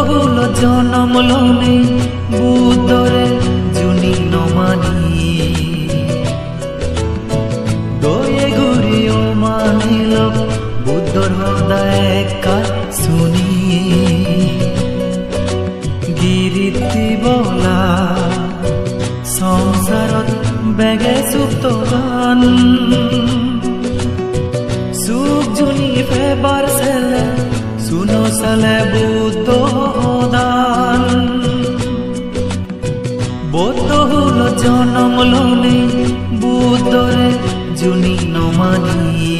বহুল জনম লনে বুদ্ধরে জুনি নমানি দয়ে ঘুরিও মানিল বুদ্ধর হৃদয় কার শুনি গিরিতি বলা সংসারত বেগে সুপ্ত গান সুখ জুনি ফেবার সেলে सुनो सले बुद्ध दान बुद्ध हुलो जनम लोने बुद्धरे जुनी नमानी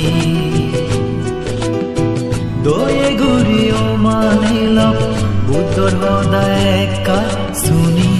दये घुरियो मानिल बुद्धर हृदय का सुनी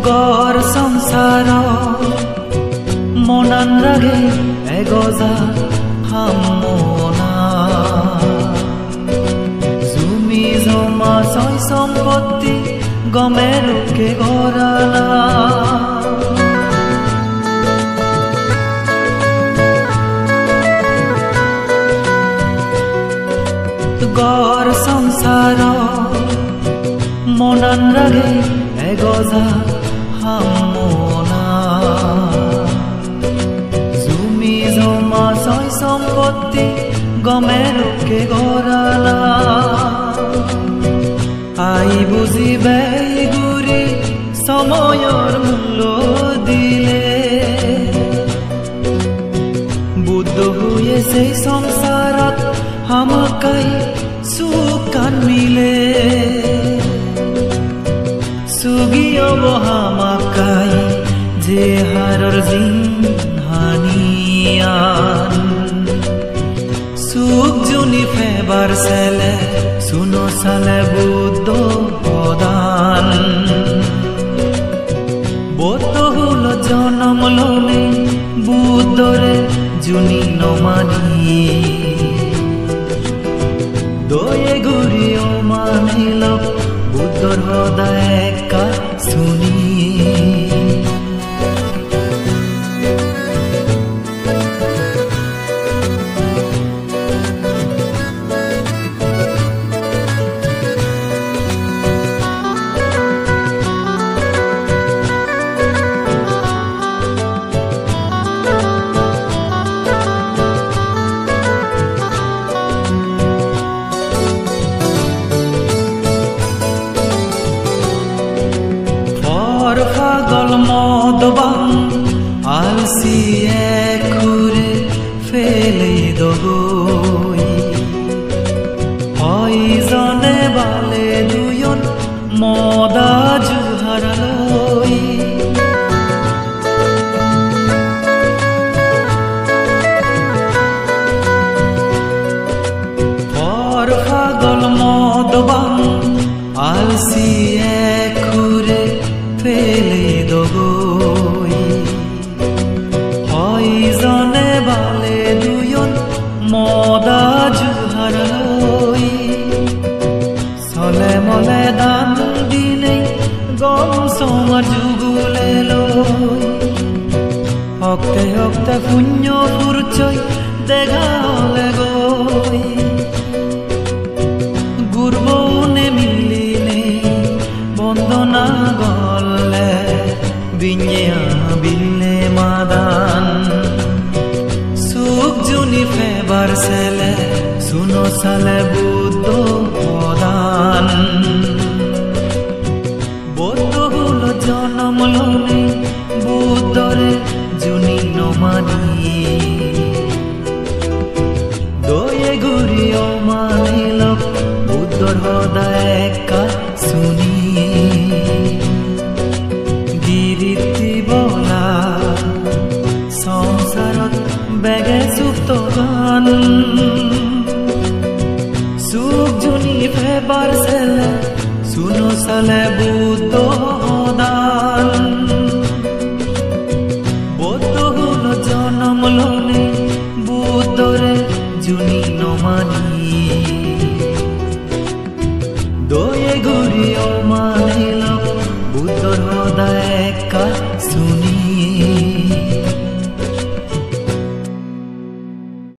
গড় সংসার মনান রাগে এগজা হামনা জুমি জমা সয় সম্পত্তি গমে রুকে গড়ালা গড় সংসার মনান রাগে এগজা হামনা জুমি জমা সয় সম্পত্তি গমে রুকে গড়ালা আই বুঝিবে গুরি সময়র মূল্য দিলে বুদ্ধ হয়ে সেই সংসারত হামাকাই সুখ কান মিলে সুগিয় বহামাকাই যে হারর জিনহানিয়ান সুখ জুনি ফেবার সেলে শুনো সালে বুদ্ধ প্রদান বুদ্ধ হলো জনম লোনে বুদ্ধরে জুনি নমানি দয়ে ঘুরিও মানিল বুদ্ধর হৃদয় কা শুনি পাগল মদবান আলসি ঘুরে ফেলে দগই হয় জনে বালে দুজন মদা জুহারালই পাগল মদবান আলসি ঘুরে ফেলে দগই হয় জনে বালে দুজন মদা জুহারালই চলে মলে দান দিনে গম সমার যুগুলে লই হকতে হকতে পুণ্য পরিচয় দেখা হলে গই গুরবনে মিলিনে বন্দনা গলে বিঞ্ঞা বিলে মাদান সুখ জুনি ফেবার সেলে শুনো সালে বুদ্ধ প্রদান বুদ্ধ হলো জন জমলনে বুদ্ধরে জুনি নমানি দয়ে গুৰি অমানিলক বুদ্ধৰ সদায় একা শুনি গিৰিতি বলা সংসাৰত বেগে সুপ্ত গান সুখ জুনি ফেবাৰ চেলে শুনো চালে বুদ্ধ সদায়